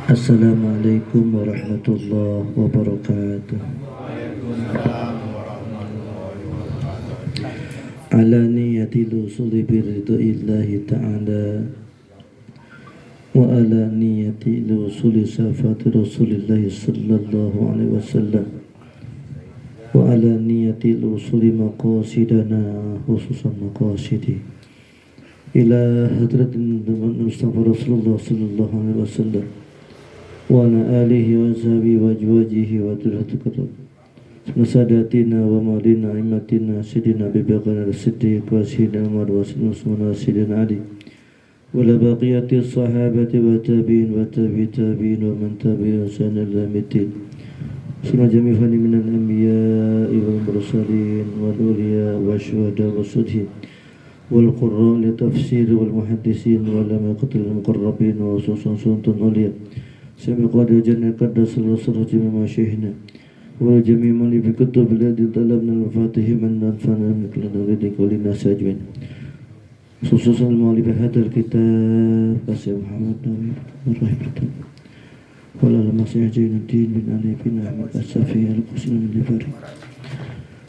Assalamualaikum warahmatullahi wabarakatuh. Ala niyatil usuli biridaillahi ta'ala wa ala niyatil usuli safati rasulillahi sallallahu alaihi wasallam wa ala niyatil usuli maqasidana khususan maqasidi ila hadratin Mustafa Rasulullah sallallahu alaihi wasallam wa ala alihi wa sahbihi wa ajwajihi wa turhatukaram Nasadatina wa maulina imatina Sidina bibaqana siddiq wa sidina Umar wa sidina Ali wa la baqiyati sahabati wa tabi'in wa tabi'in wa man tabi'in sanal lamitin Suna jamifani minal anbiya'i wal mursalin wal uliya wa syuhada wa sudhin wal qurra li tafsir wal muhaddisin wal amaqatil muqarrabin wa ususun suntun uliya sabiqad jannah qaddasul surati mimma syihna وجميع من في كتب الذي طلبنا الفاتح من ننفعنا مثل نريد كل الناس أجمعين خصوصا المؤلف هذا الكتاب قاسم محمد نبي الرحمة ولا المسيح زين الدين بن علي بن أحمد السفي القسم من الفريق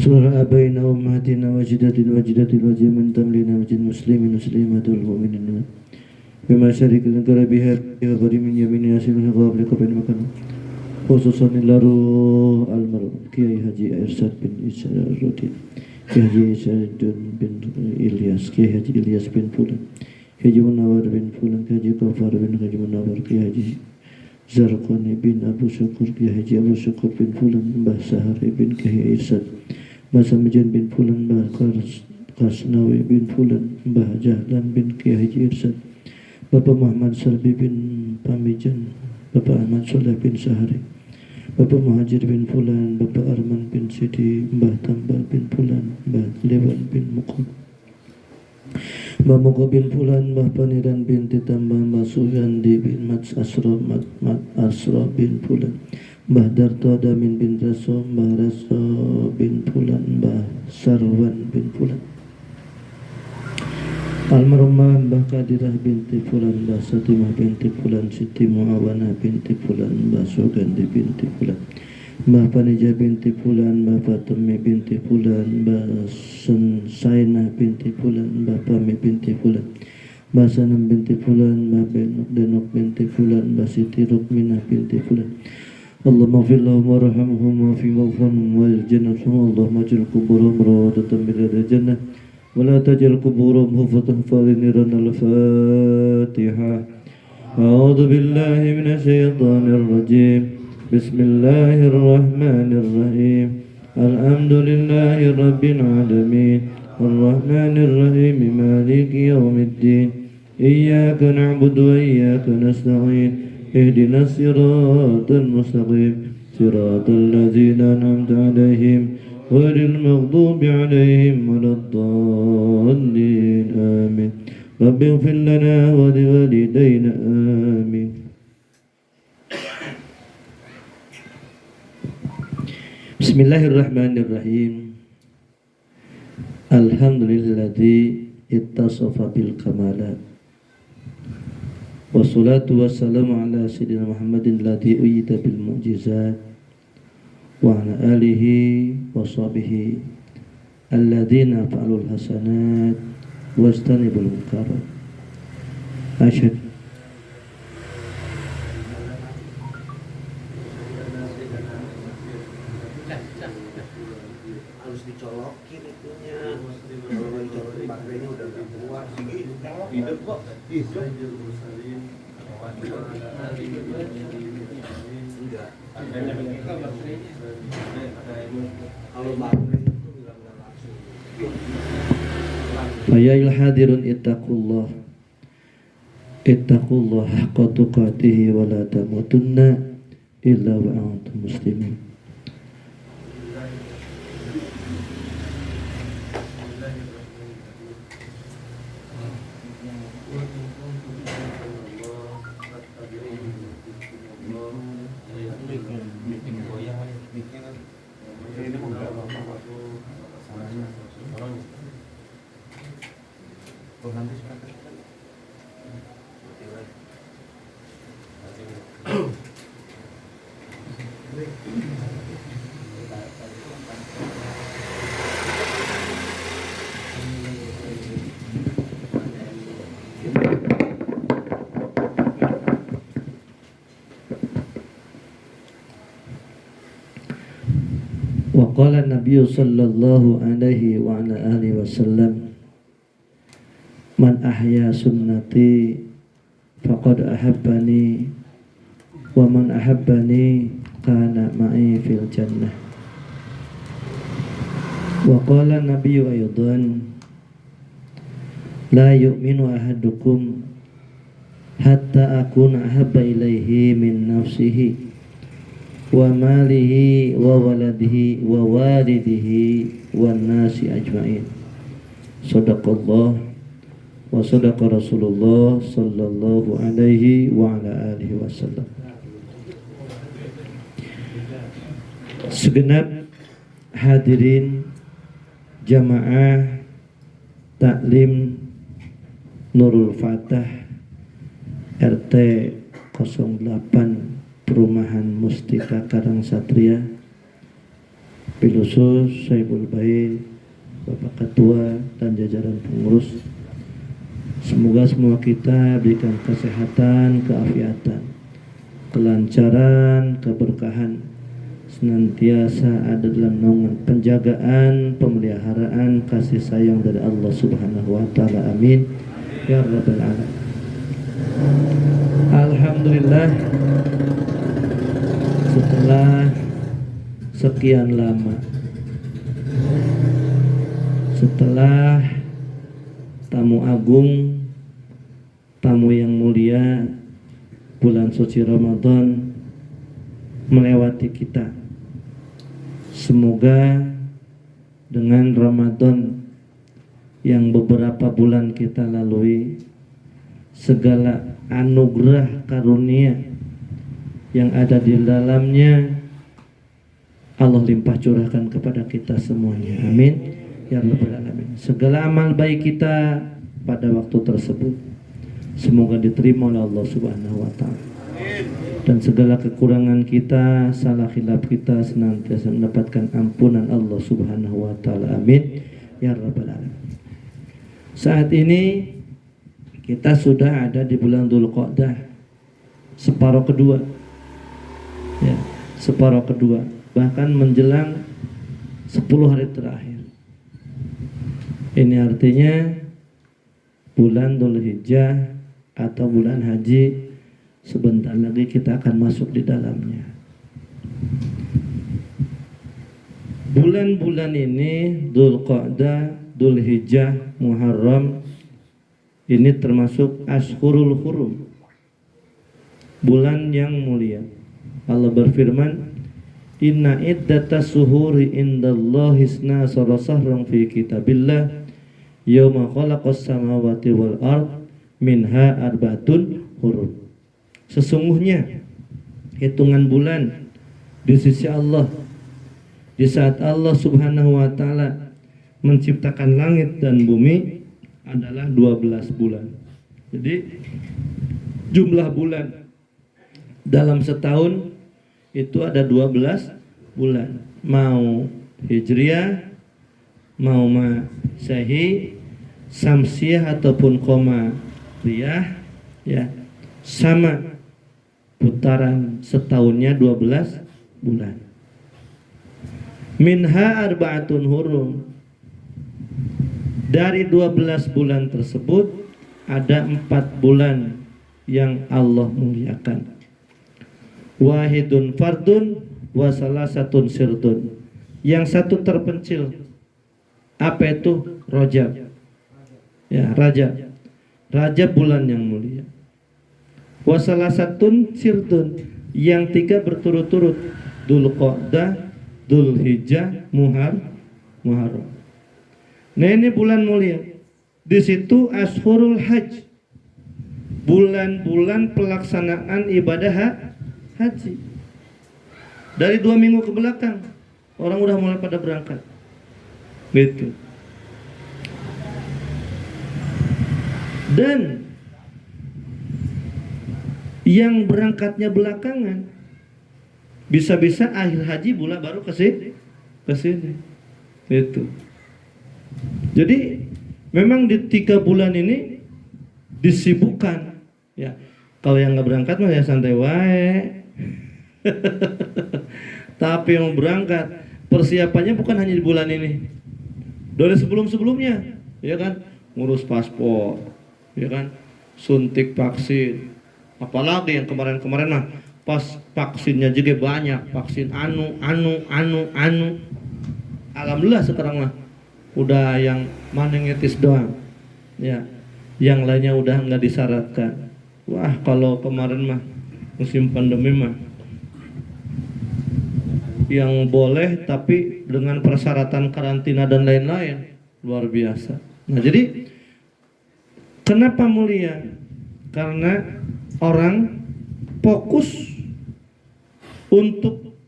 سنرى أبينا وأمهاتنا وجدتنا وجميع من تملينا وجد مسلمين مسلمات والمؤمنين بما شارك لنكر بها وبري من يمين ياسين الغاب لك بين مكانه khususan ilaru almarhum Kiai Haji Irsad bin Isaruddin, Kiai Haji Isaruddin bin Ilyas, Kiai Haji Ilyas bin Fulan, Kiai Haji Munawar bin Fulan, Kiai Haji Kafar bin Haji Munawar, Kiai Haji Zarqani bin Abu Syukur, Kiai Haji Abu Syukur bin Fulan, Mbah Sahari bin Kiai Irsad, Mbah Samijan bin Fulan, Mbah Kasnawi bin Fulan, Mbah Jahlan bin Kiai Haji Irsad, Bapak Muhammad Salbi bin Pamijan, Bapak Ahmad Soleh bin Sahari, Bapak Muhajir bin Fulan, Bapak Arman bin Sidi, Mbah Tambal bin Fulan, Mbah Lewan bin Mukob, Mbah Mukob bin Fulan, Mbah Paniran bin Titambah, Mbah Suyandi bin Mat Asra bin Fulan, Mbah Darto Damin bin Raso, Mbah Raso bin Fulan, Mbah Sarwan bin Fulan, Almarhumah Mbah Kadirah binti Fulan, Mbah Satimah binti Fulan, Siti Muawanah binti Fulan, Mbah Sugandi binti Fulan, Mbah Panija binti Fulan, Mbah Fatumi binti Fulan, Mbah Sainah binti Fulan, Mbah Pami binti Fulan, Mbah Sanam binti Fulan, Mbah Denok binti Fulan, Mbah Siti Rukminah binti Fulan. Allahumma ighfir lahum warhamhum wa fi mawfanhum wal jannatuhum Allahumma aj'al quburahum rawdatan min riyadil jannah ولا تجعل قبورهم حفرة فاغنرنا الفاتحة أعوذ بالله من الشيطان الرجيم بسم الله الرحمن الرحيم الحمد لله رب العالمين الرحمن الرحيم مالك يوم الدين إياك نعبد وإياك نستعين اهدنا الصراط المستقيم صراط الذين أنعمت عليهم غير المغضوب عليهم ولا الضالين آمين رب اغفر لنا ولوالدينا آمين Bismillahirrahmanirrahim Alhamdulilladzi ittasafa bil kamalat wassalatu wassalamu ala sayyidina Muhammadin ladzi uyyida bil mu'jizat wa ala alihi wa sahbihi alladzina fa'alul hasanat wastanibul munkarat asyhadu harus dicolokin itunya. Kalau dicolokin baterainya udah gak kuat. Hidup kok. Hidup. Enggak. Kalau baterai itu enggak langsung. Faya'il hadirun ittaqullah haqqa tuqatih wa la tamutunna illa wa antum muslimin. Wa qala Nabi sallallahu alaihi wa ala alihi wasallam, man ahya sunnati faqad ahabbani wa man ahabbani kana ma'i fil jannah. Wa qala Nabi aydan, la yu'minu ahadukum hatta akuna ahabba ilaihi min nafsihi wa malihi wa waladihi wa walidihi wan nasi ajma'in. Sadaqallah wa sadaqa Rasulullah sallallahu alaihi wa ala alihi wasallam. Segenap hadirin jamaah taklim Nurul Fatah RT 08 Perumahan Mustika Karang Satria, Pilusus, Saibul Bait, Bapak Ketua dan jajaran pengurus. Semoga semua kita berikan kesehatan, keafiatan, kelancaran, keberkahan, senantiasa ada dalam naungan penjagaan, pemeliharaan, kasih sayang dari Allah Subhanahu wa taala. Amin ya rabbal alamin. Alhamdulillah, setelah sekian lama, setelah tamu agung, tamu yang mulia, bulan suci Ramadan melewati kita, semoga dengan Ramadan yang beberapa bulan kita lalui, segala anugerah karunia yang ada di dalamnya Allah limpah curahkan kepada kita semuanya. Amin ya rabbal alamin. Segala amal baik kita pada waktu tersebut semoga diterima oleh Allah Subhanahu wa taala. Dan segala kekurangan kita, salah khilaf kita senantiasa mendapatkan ampunan Allah Subhanahu wa taala. Amin ya rabbal alamin. Saat ini kita sudah ada di bulan Dzulqa'dah, separuh kedua. Ya, separuh kedua, bahkan menjelang 10 hari terakhir. Ini artinya bulan Dzulhijjah atau bulan haji sebentar lagi kita akan masuk di dalamnya. Bulan-bulan ini Dzulqa'dah, Dzulhijjah, Muharram ini termasuk Ashhurul Hurum, bulan yang mulia. Allah berfirman, inna iddatas suhuri indallahi isna sarasahran fi kitabillah yawma khalaqas samawati wal ard minha arba'atun hurum. Sesungguhnya hitungan bulan di sisi Allah di saat Allah Subhanahu wa taala menciptakan langit dan bumi adalah 12 bulan. Jadi jumlah bulan dalam setahun itu ada 12 bulan. Mau Hijriah, mau Masehi, Samsiah ataupun Qamariyah, ya, sama putaran setahunnya 12 bulan. Minha arba'atun hurum. Dari 12 bulan tersebut ada 4 bulan yang Allah muliakan. Wahidun fardun wa salasatun sirdun. Yang satu terpencil. Apa itu? Rajab. Ya, Rajab. Rajab bulan yang mulia. Wa salasatun sirdun. Yang 3 berturut-turut. Dzulqa'dah, Dzulhijjah, Muharram. Nah, ini bulan mulia. Di situ Ashhurul Hajj. Bulan-bulan pelaksanaan ibadah haji. Dari 2 minggu ke belakang orang udah mulai pada berangkat. Gitu. Dan Yang berangkatnya belakangan, bisa-bisa akhir haji bulan baru ke sini. Itu. Jadi memang di 3 bulan ini disibukkan. Ya, kalau yang nggak berangkat mah ya santai wae. Tapi yang berangkat persiapannya bukan hanya di bulan ini, dari sebelum-sebelumnya, ya kan, ngurus paspor, ya kan, suntik vaksin, apalagi yang kemarin-kemarin mah pas vaksinnya juga banyak, vaksin anu. Alhamdulillah sekarang mah udah yang meningitis doang, ya, yang lainnya udah nggak disyaratkan. Wah, kalau kemarin mah musim pandemi mah yang boleh tapi dengan persyaratan karantina dan lain-lain, luar biasa. Nah, jadi kenapa mulia? Karena orang fokus untuk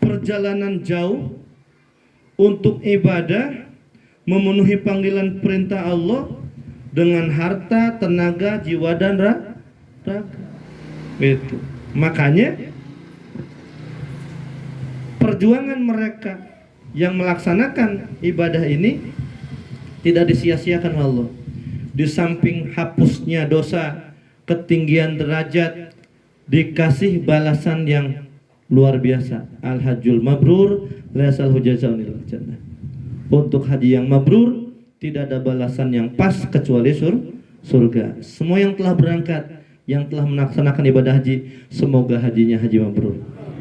perjalanan jauh, untuk ibadah, memenuhi panggilan perintah Allah dengan harta, tenaga, jiwa dan raga. Itu. Makanya perjuangan mereka yang melaksanakan ibadah ini tidak disia-siakan Allah. Di samping hapusnya dosa, ketinggian derajat, dikasih balasan yang luar biasa. Al-hajjul mabrur laisal hujazaun illal jannah. Untuk haji yang mabrur tidak ada balasan yang pas kecuali surga. Semua yang telah berangkat, yang telah melaksanakan ibadah haji, semoga hajinya haji mabrur.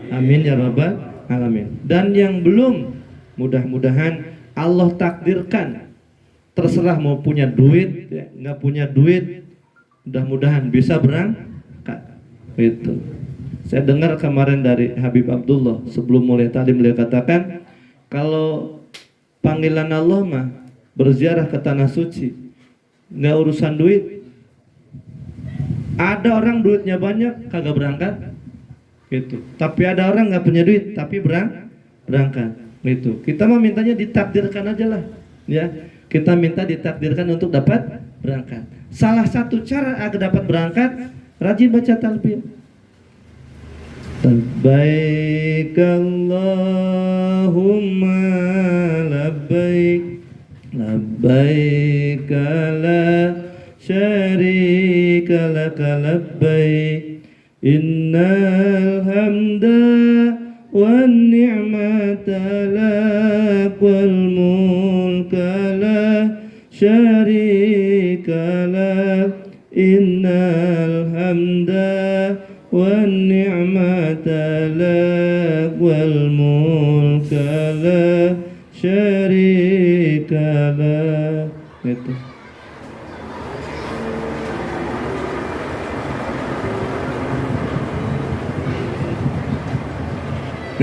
Amin ya rabbal alamin. Dan yang belum, mudah-mudahan Allah takdirkan, terserah mau punya duit, ya, nggak punya duit, mudah-mudahan bisa berangkat. Itu. Saya dengar kemarin dari Habib Abdullah sebelum mulai tadi beliau katakan, kalau panggilan Allah mah berziarah ke tanah suci, nggak urusan duit. Ada orang duitnya banyak kagak berangkat. Gitu. Tapi ada orang nggak punya duit tapi berangkat. Gitu. Kita mah mintanya ditakdirkan aja lah, ya. Kita minta ditakdirkan untuk dapat berangkat. Salah satu cara agar dapat berangkat, rajin baca talbiyah. Labbaik Allahumma labbaik, labbaik la syarika laka labbaik. Innal hamda wan ni'mata lak wal mulka la syarika lak. Innal hamda wan ni'mata lak wal mulka la syarika lak. Itu.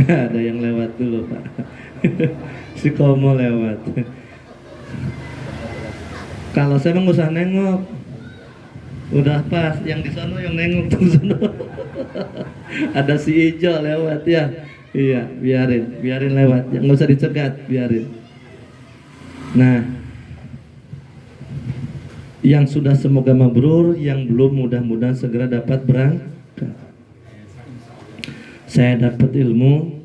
Ada yang lewat dulu, Pak. Si Komo lewat. Kalau saya mah usah nengok, udah pas. Yang di sana yang nengok tuh sana. Ada si Ijo lewat ya. Iya, biarin lewat. Nggak usah dicegat, biarin. Nah, yang sudah semoga mabrur, yang belum mudah-mudahan segera dapat berangkat. Saya dapat ilmu,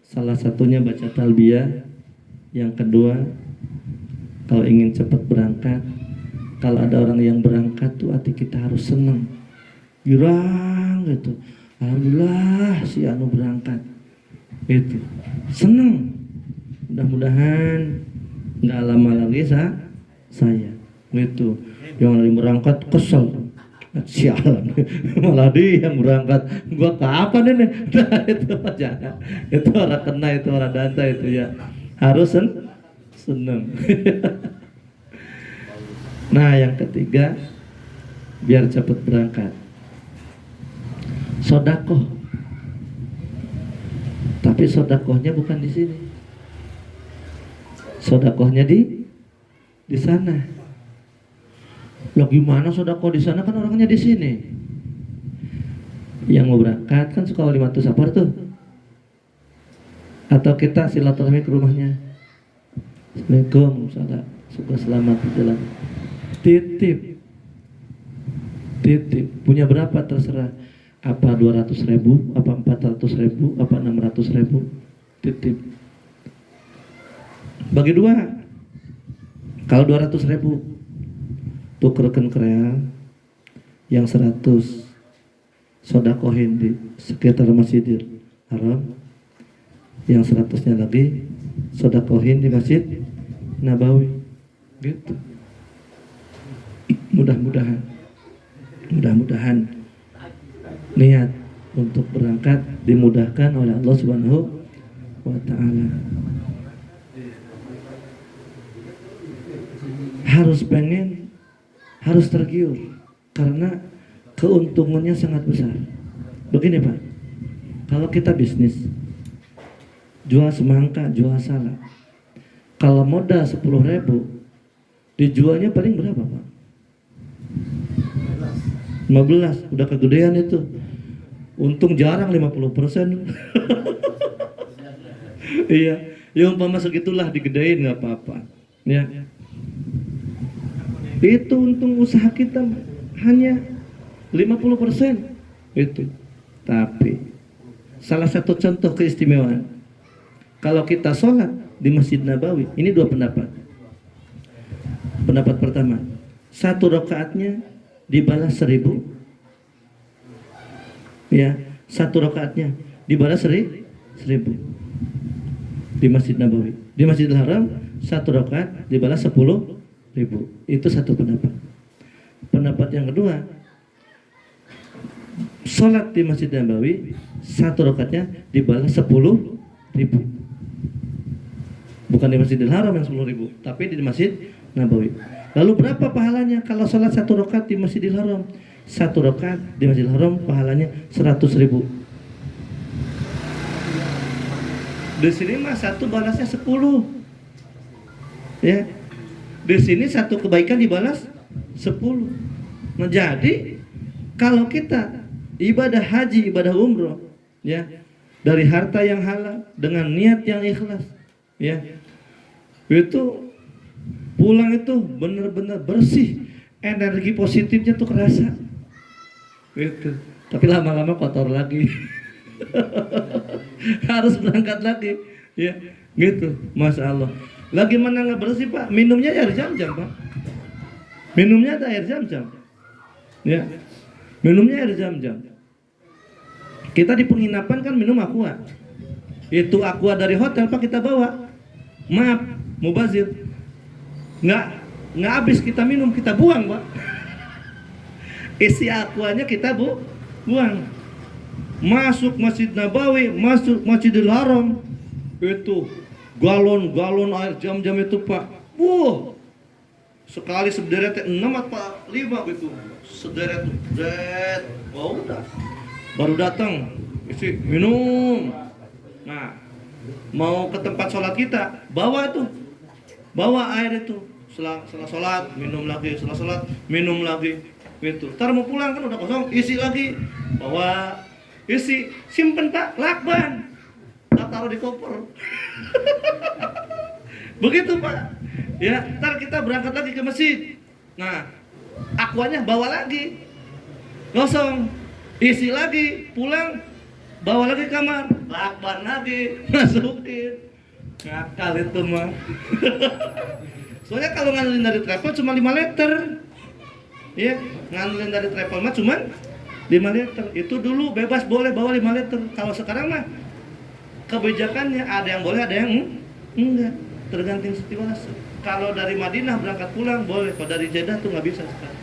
salah satunya baca talbiyah. Yang kedua, kalau ingin cepat berangkat, kalau ada orang yang berangkat tuh hati kita harus senang, girang gitu. Alhamdulillah si anu berangkat, itu senang. Mudah-mudahan nggak lama lagi saya itu yang lagi berangkat kesel. Sialan, malah dia yang berangkat. Gua kapan ini? Nah, itu jangan. Itu orang kena, itu orang danta itu ya. Harus seneng. Nah, yang ketiga, biar cepat berangkat, sodakoh. Tapi sodakohnya bukan di sini. Sodakohnya di sana. Loh gimana sodakoh di sana, kan orangnya di sini. Yang mau berangkat kan suka wali mantu sapar tuh. Atau kita silaturahmi ke rumahnya. Assalamualaikum, salam, suka selamat di jalan. Titip. Titip. Punya berapa terserah. Apa 200.000, apa 400.000, apa 600.000. Titip. Bagi dua. Kalau 200.000 tukerkan ke real, yang 100 sodakohin di sekitar Masjidil Haram, yang 100-nya lagi sodakohin di Masjid Nabawi. Gitu. Mudah-mudahan niat untuk berangkat dimudahkan oleh Allah Subhanahu wa Ta'ala. Harus pengen, harus tergiur karena keuntungannya sangat besar. Begini Pak, kalau kita bisnis jual semangka, jual salak, kalau modal 10.000 dijualnya paling berapa Pak? 15, udah kegedean itu. Untung jarang 50%. Iya, ya umpama segitulah digedein nggak apa-apa. Ya, itu untung usaha kita hanya 50% itu. Tapi salah satu contoh keistimewaan, kalau kita sholat di Masjid Nabawi, ini dua pendapat. Pendapat pertama, 1 rakaatnya dibalas 1.000. Ya, 1 rakaatnya dibalas 1.000 di Masjid Nabawi. Di Masjidil Haram 1 rakaat dibalas 10.000. Itu satu pendapat. Pendapat yang kedua, sholat di Masjid Nabawi 1 rakaatnya dibalas 10.000. Bukan di Masjidil Haram yang 10.000, tapi di Masjid Nabawi. Lalu berapa pahalanya kalau sholat 1 rakaat di Masjidil Haram? 1 rakaat di Masjidil Haram pahalanya 100.000. Di sini mah 1 balasnya 10. Ya. Di sini 1 kebaikan dibalas 10. Nah, jadi kalau kita ibadah haji, ibadah umroh, ya, dari harta yang halal dengan niat yang ikhlas, ya, itu pulang itu benar-benar bersih, energi positifnya tuh kerasa, gitu. Tapi lama-lama kotor lagi. Harus berangkat lagi, ya, gitu. Masya Allah. Lagi mana nggak bersih Pak? Minumnya air Zam-Zam Pak. Minumnya ada air Zam-Zam, ya. Minumnya air Zam-Zam. Kita di penginapan kan minum aqua. Itu aqua dari hotel Pak kita bawa. Maaf, mubazir. Nggak habis kita minum, kita buang Pak. Isi aquanya kita buang. Masuk Masjid Nabawi, masuk Masjidil Haram, itu galon-galon air Zam-Zam itu Pak. Sekali sederet 6 atau 5 gitu. Sederet. Oh, udah. Baru datang, isi minum. Nah, mau ke tempat sholat kita, bawa air itu. Setelah sholat minum lagi, setelah sholat minum lagi, gitu. Ntar mau pulang kan udah kosong, isi lagi, bawa, isi, simpen Pak, lakban, tak taruh di koper. Begitu Pak. Ya, ntar kita berangkat lagi ke masjid. Nah, aquanya bawa lagi, kosong, isi lagi, pulang, bawa lagi kamar, lakban lagi, masukin. Ngakal itu mah. Soalnya kalau ngandelin dari travel cuma 5 liter. Ya, ngandelin dari travel mah cuma 5 liter. Itu dulu bebas boleh bawa 5 liter. Kalau sekarang mah kebijakannya ada yang boleh, ada yang enggak. Tergantung situasi. Kalau dari Madinah berangkat pulang boleh, kalau dari Jeddah tuh nggak bisa sekarang.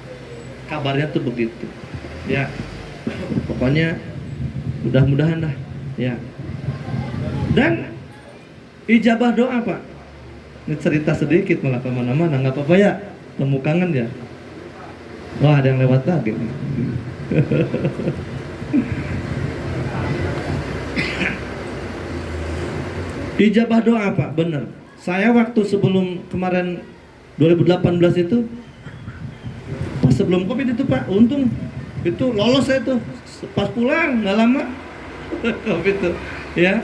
Kabarnya tuh begitu. Ya, pokoknya mudah-mudahan dah. Ya. Dan ijabah doa Pak. Ini cerita sedikit malah kemana-mana, nggak apa-apa ya. Temu kangen ya. Wah, ada yang lewat lagi. Ijabah doa Pak, bener. Saya waktu sebelum kemarin 2018 itu, pas sebelum Covid itu Pak, untung itu lolos saya tuh. Pas pulang nggak lama Covid itu, ya.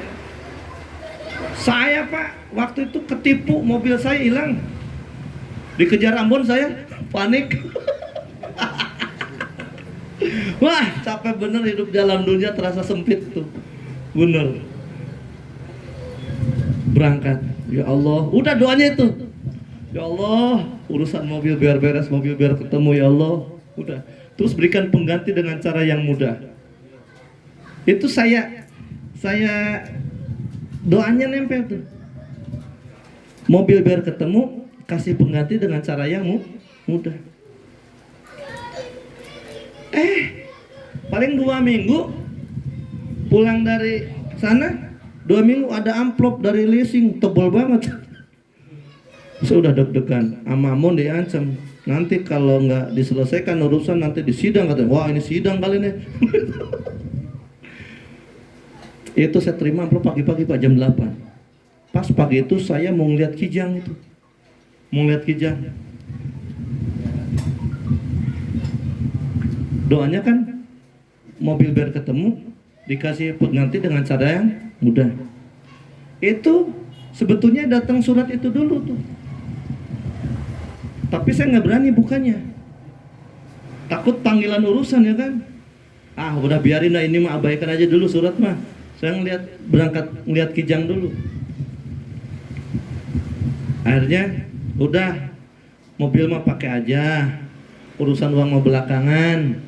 Saya Pak, waktu itu ketipu, mobil saya hilang. Dikejar Ambon saya, panik. Wah, capek bener hidup dalam dunia, terasa sempit tuh. Bener. Berangkat. Ya Allah, udah doanya itu. Ya Allah, urusan mobil biar beres, mobil biar ketemu ya Allah. Udah. Terus berikan pengganti dengan cara yang mudah. Itu saya doanya nempel tuh. Mobil biar ketemu, kasih pengganti dengan cara yang mudah. Paling 2 minggu pulang dari sana, 2 minggu ada amplop dari leasing tebal banget. Saya udah deg-degan, amamun diancam. Nanti kalau nggak diselesaikan urusan nanti disidang katanya. Wah ini sidang kali ini. Itu saya terima amplop pagi-pagi Pak jam 8. Pas pagi itu saya mau ngeliat kijang itu. Mau ngeliat kijang. Doanya kan mobil biar ketemu, dikasih pengganti dengan cara yang mudah. Itu sebetulnya datang surat itu dulu tuh. Tapi saya nggak berani bukannya. Takut panggilan urusan ya kan. Udah biarin lah ini mah, abaikan aja dulu surat mah. Saya berangkat ngeliat kijang dulu. Akhirnya udah mobil mah pakai aja. Urusan uang mau belakangan.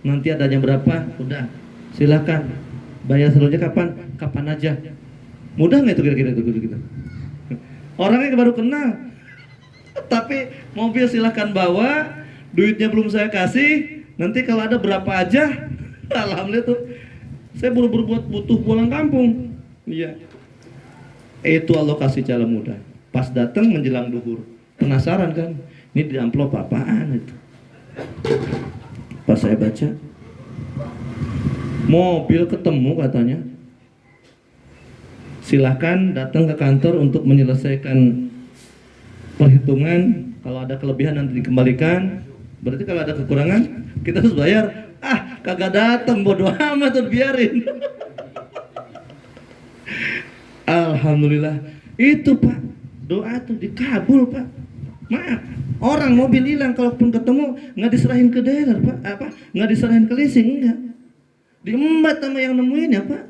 Nanti adanya berapa? Udah. Silakan. Bayar seluruhnya kapan aja. Mudah nggak itu kira-kira itu gitu. Orangnya baru kenal. Tapi mobil silakan bawa, duitnya belum saya kasih. Nanti kalau ada berapa aja. Alhamdulillah tuh. Saya buru-buru butuh pulang kampung. Iya. Itu alokasi cara mudah. Pas datang menjelang duhur. Penasaran kan? Ini di amplop apaan itu? Pas saya baca, mobil ketemu katanya. Silahkan datang ke kantor untuk menyelesaikan perhitungan. Kalau ada kelebihan nanti dikembalikan. Berarti kalau ada kekurangan kita harus bayar. Kagak datang, bodoh amat tuh, biarin. Alhamdulillah. Itu Pak, doa tuh dikabul Pak. Maaf, orang mobil hilang kalaupun ketemu nggak diserahin ke dealer Pak, nggak diserahin ke leasing, enggak. Diembat sama yang nemuin ya Pak.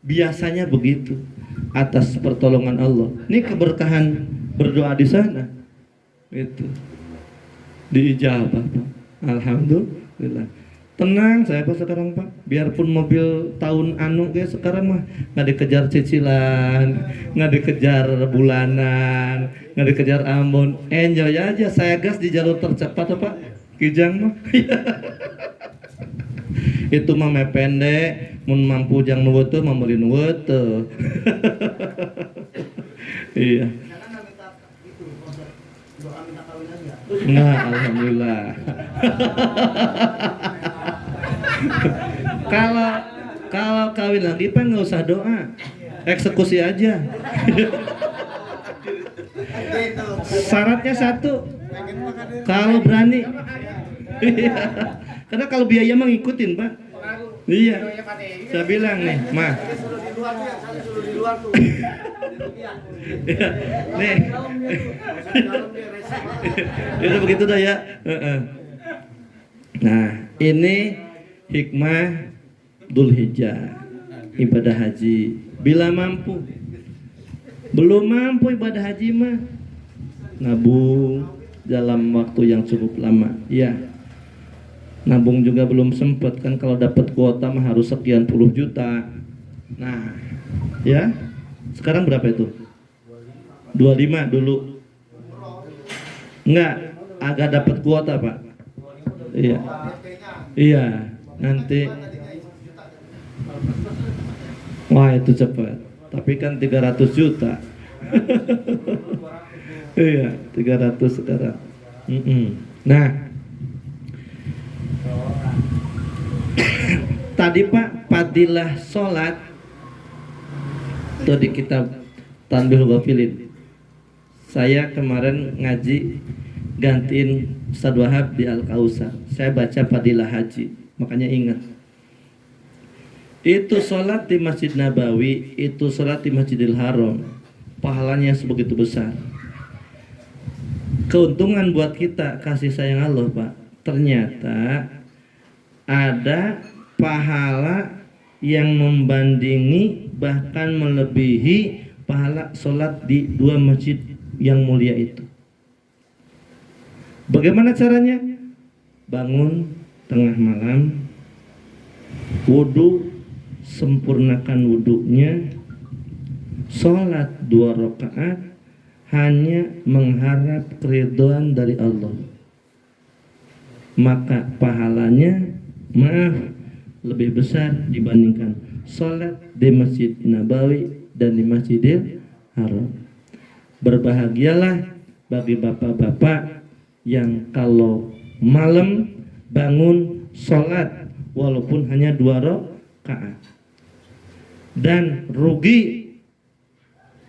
Biasanya begitu. Atas pertolongan Allah. Ini keberkahan berdoa di sana. Itu diijabah Pak. Alhamdulillah. Tenang saya Pak sekarang Pak. Biarpun mobil tahun anu kayak sekarang mah nggak dikejar cicilan, nggak dikejar bulanan, nggak dikejar ambon. Enjoy aja, saya gas di jalur tercepat Pak. Kijang mah. Itu mah pendek, mun mampu jang nuweuh teu membeli nuweuh teu. Iya. Nah, alhamdulillah. Kalau kawin lagi Pak nggak usah doa, eksekusi aja. Syaratnya satu, kalau berani. Karena kalau biaya mah ngikutin Pak. Iya. Saya bilang nih, mah. Nih. Itu begitu dah ya. Nah, ini hikmah Dzulhijjah, ibadah haji. Bila mampu. Belum mampu ibadah haji mah nabung dalam waktu yang cukup lama. Ya. Nabung juga belum sempat kan, kalau dapat kuota mah harus sekian puluh juta. Nah, ya. Sekarang berapa itu? 25 dulu. Enggak, agak dapat kuota, Pak. Iya. Iya, nanti. Wah, itu cepat. Tapi kan 300 juta. Iya, 300 sekarang. Nah, tadi Pak, fadilah sholat itu di kitab Tanbihul Ghafilin. Saya kemarin ngaji gantiin Ustadz Wahab di Al-Kausar. Saya baca fadilah haji, makanya ingat. Itu sholat di Masjid Nabawi, itu sholat di Masjidil Haram, pahalanya sebegitu besar. Keuntungan buat kita kasih sayang Allah Pak. Ternyata ada pahala yang membandingi bahkan melebihi pahala sholat di dua masjid yang mulia itu. Bagaimana caranya? Bangun tengah malam, wudhu, sempurnakan wudhunya, sholat 2 rakaat, hanya mengharap keridhaan dari Allah, maka pahalanya lebih besar dibandingkan sholat di Masjid Nabawi dan di Masjidil Haram. Berbahagialah bagi bapak-bapak yang kalau malam bangun sholat walaupun hanya 2 rakaat. Dan rugi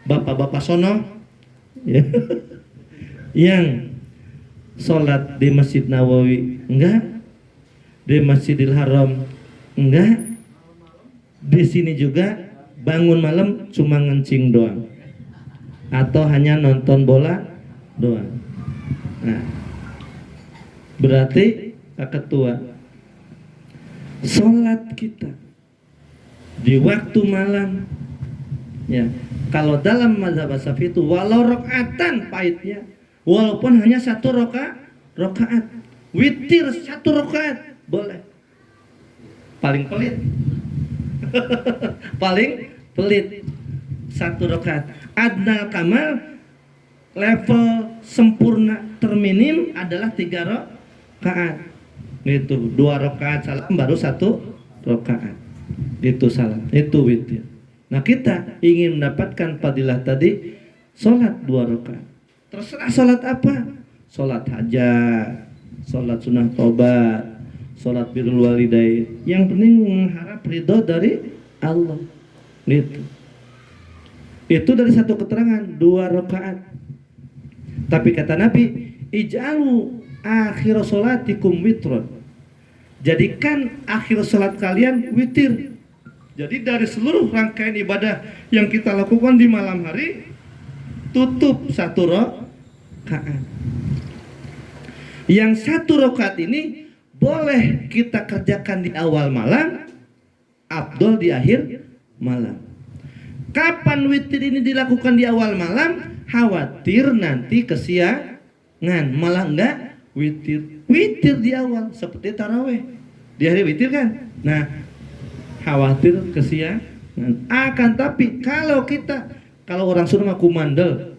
bapak-bapak sono ya, yang sholat di Masjid Nawawi enggak, di Masjidil Haram enggak, di sini juga bangun malam cuma ngencing doang atau hanya nonton bola doang. Nah, berarti Pak Ketua, sholat kita di waktu malam ya, kalau dalam mazhab Syafi'i itu walau rakaatan pahitnya, walaupun hanya 1 rakaat, witir 1 rakaat boleh. Paling pelit paling pelit 1 rakaat. Adnal kamal, level sempurna terminim adalah 3 rakaat. Itu 2 rakaat salam baru 1 rakaat. Itu salam, itu witir. Nah, kita ingin mendapatkan fadilah tadi sholat 2 rakaat. Terserah sholat apa, sholat hajat, sholat sunnah tobat, sholat birrul walidain, yang penting mengharap ridho dari Allah. Itu dari satu keterangan 2 rakaat. Tapi kata Nabi, ij'alu akhir sholatikum witron, jadikan akhir sholat kalian witir. Jadi dari seluruh rangkaian ibadah yang kita lakukan di malam hari, tutup 1 rakaat. Yang 1 rakaat ini boleh kita kerjakan di awal malam, afdol di akhir malam. Kapan witir ini dilakukan di awal malam? Khawatir nanti kesiangan, malah enggak witir. Witir di awal seperti taraweh. Di hari witir kan? Nah, khawatir kesiangan. Akan tapi kalau orang Sunda mah kumandel.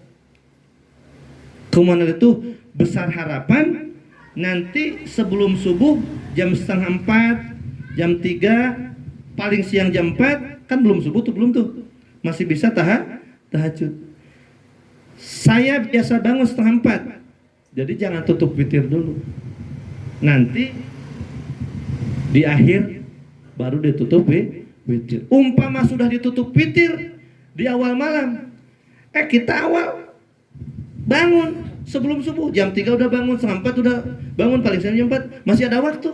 Kumandel itu besar harapan nanti sebelum subuh jam 3:30, jam 3, paling siang jam 4, kan belum subuh tuh, belum tuh. Masih bisa tahajud. Saya biasa bangun 3:30. Jadi jangan tutup witir dulu. Nanti di akhir baru ditutup witir. Umpama sudah ditutup witir di awal malam, kita awal bangun sebelum subuh, jam 3 udah bangun, 3:30 udah bangun, paling siang jam 4, masih ada waktu.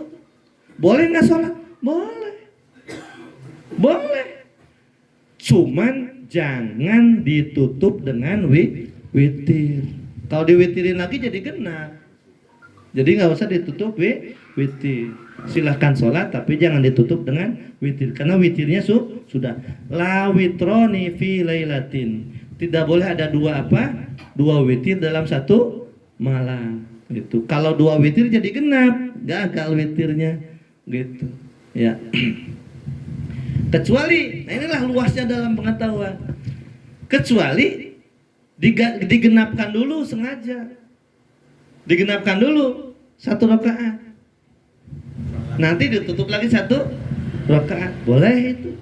Boleh nggak sholat? Boleh. Cuman jangan ditutup dengan witir. Kalau diwitirin lagi jadi genap. Jadi nggak usah ditutup witir. Silahkan sholat tapi jangan ditutup dengan witir, karena witirnya sudah. La witroni fi lailatin. Tidak boleh ada 2 witir dalam 1 malam. Gitu. Kalau 2 witir jadi genap, gagal witirnya. Gitu. Ya. Kecuali, nah inilah luasnya dalam pengetahuan. Kecuali digenapkan dulu sengaja. Digenapkan dulu 1 rakaat. Nanti ditutup lagi 1 rakaat. Boleh itu.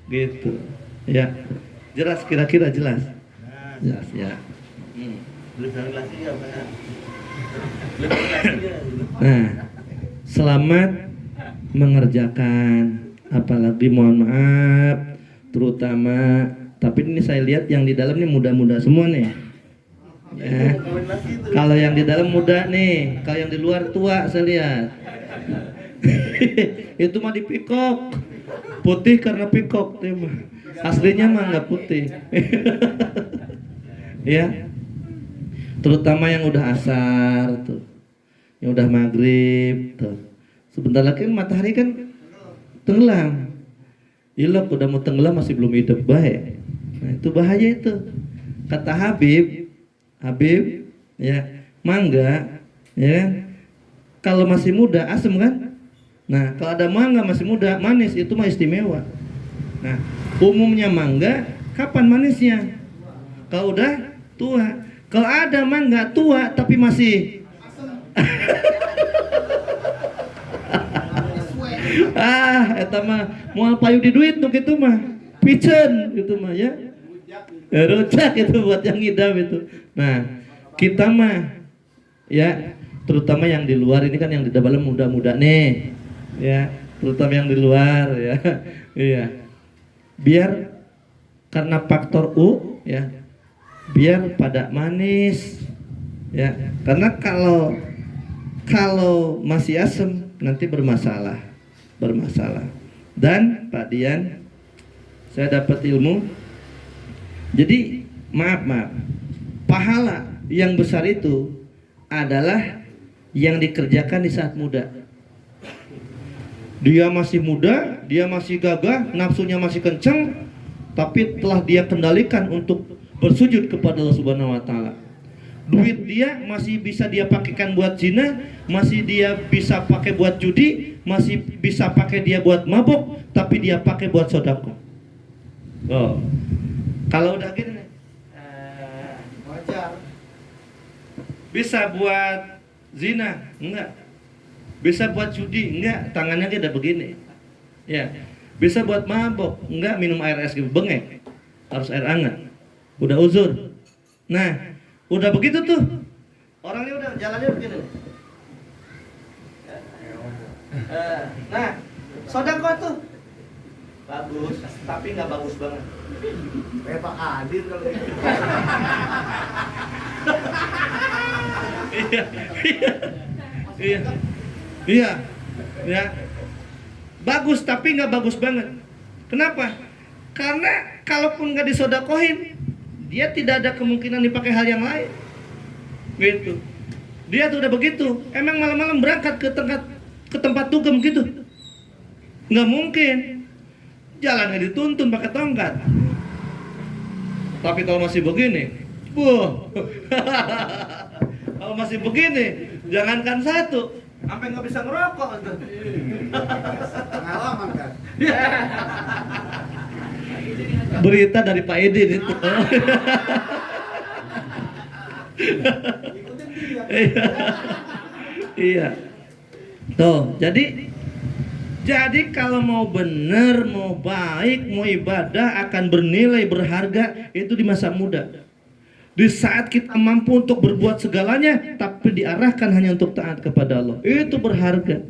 Gitu. Ya. Jelas, kira-kira jelas. Jelas ya. Nah, selamat mengerjakan. Apalagi mohon maaf, terutama, tapi ini saya lihat yang di dalam ini muda-muda semua nih. Ya. Kalau yang di dalam muda nih, kalau yang di luar tua saya lihat. Itu mah dipikok. Putih karena pikok, aslinya mah nggak putih. Ya. Terutama yang udah asar tuh, yang udah maghrib tuh. Sebentar lagi kan matahari kan tenggelam. Ilok udah mau tenggelam masih belum hidup baik. Nah, itu bahaya itu. Kata Habib ya, mangga ya kan? Kalau masih muda asam kan? Nah, kalau ada mangga masih muda manis itu mah istimewa. Nah, umumnya mangga kapan manisnya? Kalau udah tua. Kalau ada mangga tua tapi masih eta mah moal payu di duit tuh gitu mah. Piceun gitu mah ya. Rujak itu buat yang ngidam itu. Nah, kita mah ya, terutama yang di luar ini kan, yang di dalam muda-muda nih. Ya, terutama yang di luar ya. Iya. Biar karena faktor U ya, biar pada manis ya, karena kalau masih asam nanti bermasalah. Dan Pak Dian, saya dapat ilmu, jadi maaf pahala yang besar itu adalah yang dikerjakan di saat muda. Dia masih muda, dia masih gagah, nafsunya masih kencang, tapi telah dia kendalikan untuk bersujud kepada Allah Subhanahu wa taala. Duit dia masih bisa dia pakaikan buat zina, masih dia bisa pakai buat judi, masih bisa pakai dia buat mabuk, tapi dia pakai buat sedekah. Oh. Kalau udah gini wajar. Bisa buat zina? Enggak. Bisa buat judi? Enggak, tangannya dia udah begini. Ya. Bisa buat mabuk? Enggak, minum air es bengek. Harus air hangat. Udah uzur. Nah, udah begitu tuh, orangnya udah jalannya begini. Nah, sedekah tuh bagus, tapi nggak bagus banget. Kayak Pak Adin kalau gitu. Iya, bagus tapi nggak bagus banget. Kenapa? Karena kalaupun nggak disodakohin, dia tidak ada kemungkinan dipakai hal yang lain. Gitu. Dia tuh udah begitu. Emang malam-malam berangkat ke tempat dugem gitu? Nggak mungkin. Jalannya dituntun pakai tongkat. Tapi kalau masih begini, kalau masih begini, jangankan satu, sampai nggak bisa ngerokok. Pengalaman kan? Berita dari Pak Edin itu. Iya. Tuh, jadi kalau mau benar, mau baik, mau ibadah akan bernilai berharga itu di masa muda. Di saat kita mampu untuk berbuat segalanya, tapi diarahkan hanya untuk taat kepada Allah, itu berharga.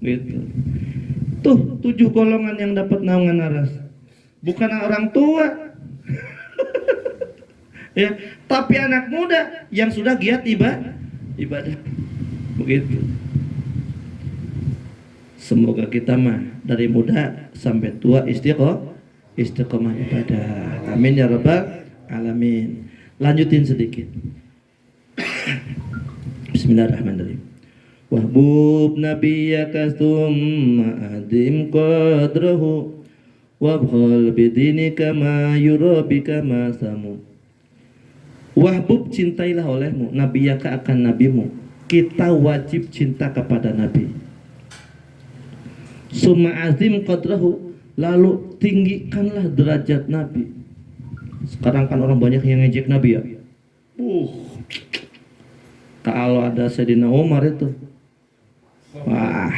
Gitu. Tuh 7 golongan yang dapat naungan aras. Bukan orang tua, ya, tapi anak muda yang sudah giat ibadah. Begitu. Semoga kita mah dari muda sampai tua istiqomah ibadah. Amin ya rabbal alamin. Lanjutin sedikit. Bismillahirrahmanirrahim. Wahbub nabiyyaka tsumma adim qadrahu wabkhal bidinika ma yurabika ma samu. Wahbub, cintailah olehmu nabiyaka akan nabimu. Kita wajib cinta kepada nabi. Summa azim qadrahu, lalu tinggikanlah derajat nabi. Sekarang kan orang banyak yang ngejek nabi ya. Kalau ada Sayyidina Umar itu, wah,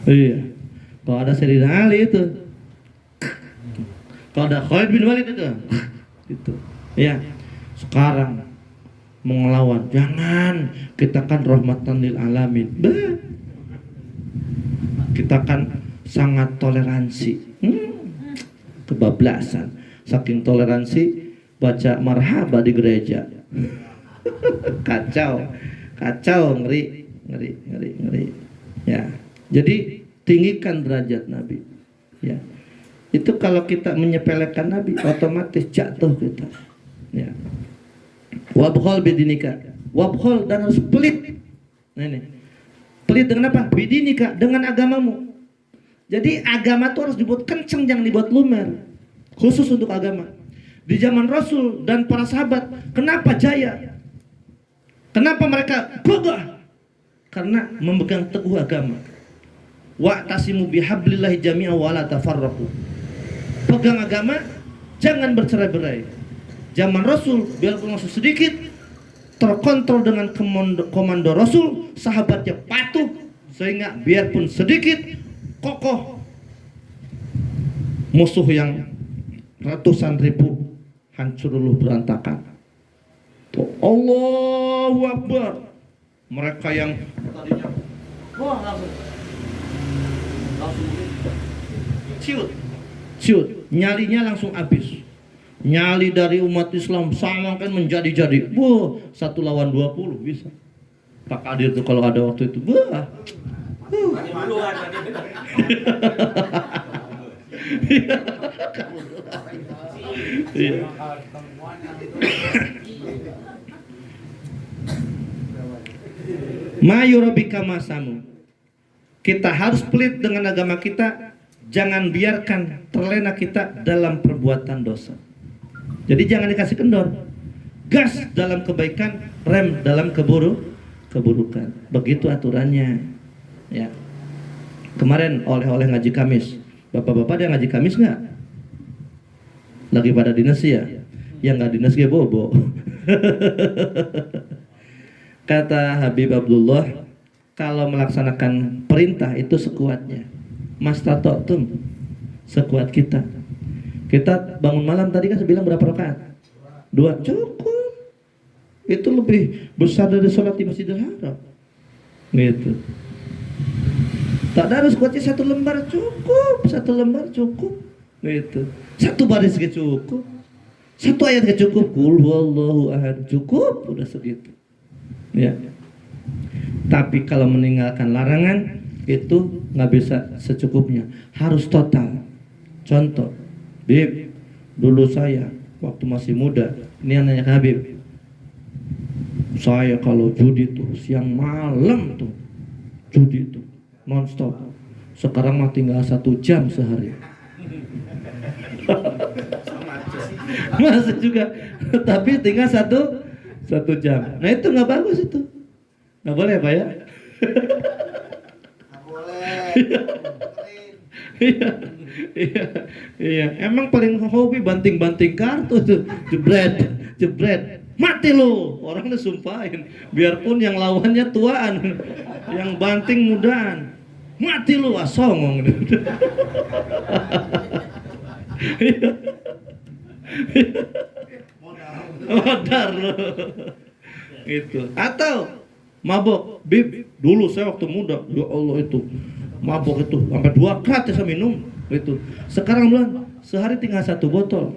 iya. Kalau ada Sayyidina Ali itu, kalau ada Khalid bin Walid itu, gitu. Ya, sekarang mau ngelawan, jangan, kita kan rahmatan lil alamin. Kita kan sangat toleransi. Kebablasan. Saking toleransi, baca marhaba di gereja. Kacau, ngeri. Ya, jadi tinggikan derajat Nabi. Ya, itu kalau kita menyepelekan Nabi, otomatis jatuh kita. Ya. Wabkhol bidinika, wabkhol, dan harus pelit. Nah, ini Pelit dengan apa? Bidinika, dengan agamamu. Jadi agama itu harus dibuat kenceng, jangan dibuat lumer. Khusus untuk agama. Di zaman Rasul dan para sahabat, kenapa jaya? Kenapa mereka gagah? Karena memegang teguh agama. Wa'tasimu bihablillahi jami'a wa la tafarraqu. Pegang agama, jangan bercerai-berai. Zaman Rasul, biarpun masih sedikit, terkontrol dengan komando Rasul, sahabatnya patuh, sehingga biarpun sedikit, kokoh. Musuh yang ratusan ribu hancur dulu, berantakan. Allahu Akbar. Mereka yang tadinya wah langsung ciut, nyalinya langsung habis. Nyali dari umat Islam sama kan menjadi-jadi. Wah, 1 lawan 20 bisa. Pak Kadir tuh kalau ada waktu itu, wah. Mayurabika masamu. Kita harus pelit dengan agama kita. Jangan biarkan terlena kita dalam perbuatan dosa. Jadi jangan dikasih kendor. Gas dalam kebaikan, rem dalam keburukan. Begitu aturannya. Ya. Kemarin oleh-oleh ngaji Kamis. Bapak-bapak ada yang ngaji Kamis nggak? Lagi pada dinas ya? Yang nggak dinas gue bobo. Kata Habib Abdullah, kalau melaksanakan perintah itu sekuatnya. Mastata'tum, sekuat kita. Kita bangun malam tadi kan bilang berapa rakaat? 2, cukup. Itu lebih besar dari sholat di Masjidil Haram. Gitu. Tak harus kuatnya 1 lembar cukup, 1 lembar cukup. Gitu. 1 baris cukup. 1 ayat cukup. Qul huwallahu ahad cukup, udah segitu. Ya. Tapi kalau meninggalkan larangan itu nggak bisa secukupnya, harus total. Contoh, Bib, dulu saya waktu masih muda, ini anaknya Habib, saya kalau judi tuh siang malam tuh judi tuh nonstop. Sekarang mah tinggal 1 jam sehari. Masih juga, tapi tinggal satu jam. Nah itu nggak bagus itu, nggak boleh Pak ya. Iya. Emang paling hobi banting-banting kartu tuh, jebret, mati lo, orang udah sumpahin. Biarpun yang lawannya tuaan, yang banting mudaan, mati lo, asongong. Modar lo, itu. Atau mabok, Bib, dulu saya waktu muda, ya Allah itu mabok itu sampai 2 krat saya minum itu. Sekarang bilang sehari tinggal 1 botol.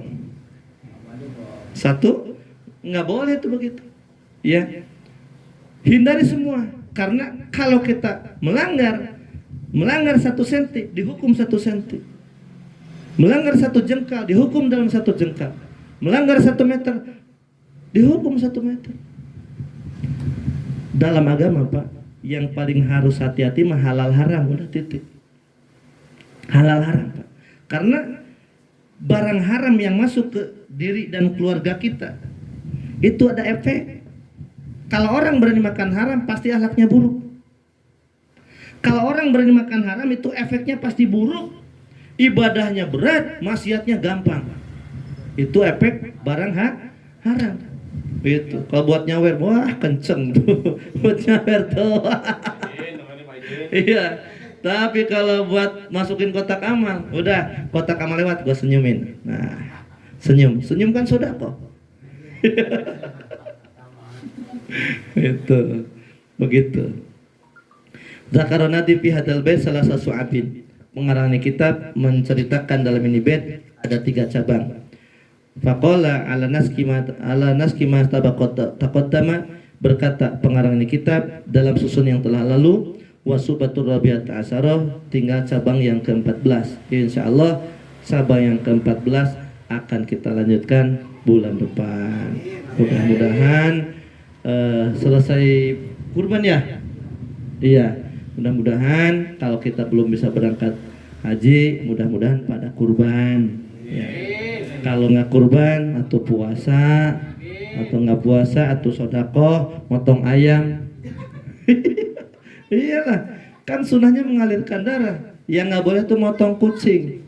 1 nggak boleh itu begitu. Ya, hindari semua, karena kalau kita melanggar 1 senti dihukum 1 senti, melanggar 1 jengkal dihukum dalam 1 jengkal, melanggar 1 meter dihukum 1 meter. Dalam agama Pak, yang paling harus hati-hati mah halal haram, udah titik. Halal haram Pak. Karena barang haram yang masuk ke diri dan keluarga kita itu ada efek. Kalau orang berani makan haram pasti akhlaknya buruk. Kalau orang berani makan haram itu efeknya pasti buruk. Ibadahnya berat, maksiatnya gampang. Itu efek barang haram. Itu kalau buat nyawer, wah kenceng tuh. Buat nyawer tuh. Iya. Tapi kalau buat masukin kotak amal, udah kotak amal lewat, gua senyumin. Nah, senyum kan sedekah. Itu begitu. Zakarana di hadal bait salah satu abid. Mengarang kitab menceritakan dalam ini bait ada 3 cabang. Faqala ala naskima taqaddama, berkata pengarang ini kitab dalam susun yang telah lalu, wasubatur rabiat asyarah, tinggal cabang yang ke-14. Insyaallah cabang yang ke-14 akan kita lanjutkan bulan depan. Mudah-mudahan selesai kurban ya. Iya. Mudah-mudahan kalau kita belum bisa berangkat haji, mudah-mudahan pada kurban. Ya. Kalau nggak kurban atau puasa, atau nggak puasa atau sodakoh, motong ayam. Iyalah, kan sunahnya mengalirkan darah. Yang nggak boleh tuh motong kucing.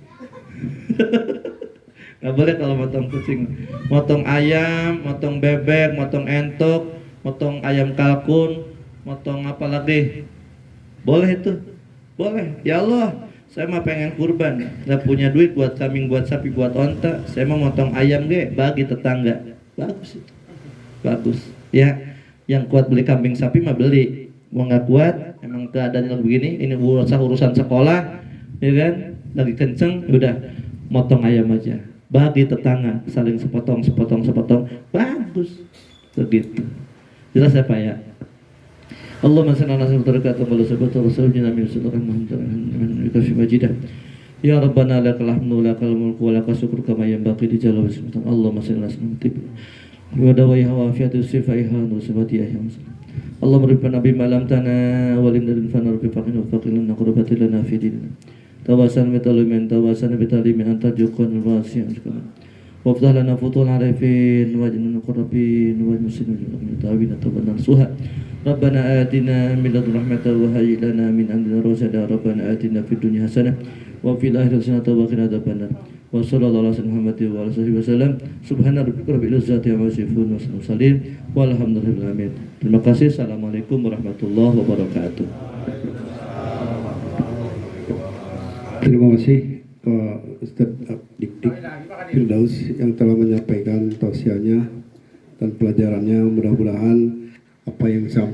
Nggak boleh kalau motong kucing. Motong ayam, motong bebek, motong entok, motong ayam kalkun, motong apa lagi? Boleh itu, boleh. Ya Allah, saya mah pengen kurban, nggak punya duit buat kambing, buat sapi, buat onta. Saya mau motong ayam bagi tetangga. Bagus itu, bagus. Ya, yang kuat beli kambing sapi mah beli. Mau nggak kuat, emang keadaan lagi begini, ini urusan sekolah, ya kan? Lagi kenceng, udah motong ayam aja. Bagi tetangga, saling sepotong, bagus, begitu. Jelas ya Pak ya? Allahumma salli ala sayyidina Muhammad rasulina min sallallahu fi majidah. Ya Rabbana lakal hamdu lakal mulku wa lakal syukru kama yanbaghi li jalali wajhika. Allahumma salli ala sayyidina Muhammad wa dawaiha wa afiyatu sifaiha wa sifatiha ya Muhammad. Allahumma rabbana bima lam tana wa lin fana rabbi faqina wa faqilna qurbati lana fi dinina. Tawasan bitalumin tawasan bitalimin anta jukun wasi'an wafdah lana futul arifin wajnun qurabin wa muslimin min tawina tabanna suha rabbana atina min ladun rahmatan wa hayyi lana min amrina rashada rabbana atina fid dunya hasanah wa fil akhirati hasanah wa qina adzabannar wa sallallahu alaihi Muhammadin wa alihi wasallam subhana rabbika rabbil izzati amma yasifun wa salamun walhamdulillahi alamin. Terima kasih. Assalamualaikum warahmatullahi wabarakatuh. Terima kasih Ustaz Dik-Dik Firdaus yang telah menyampaikan tausiahnya dan pelajarannya. Mudah-mudahan apa yang disampaikan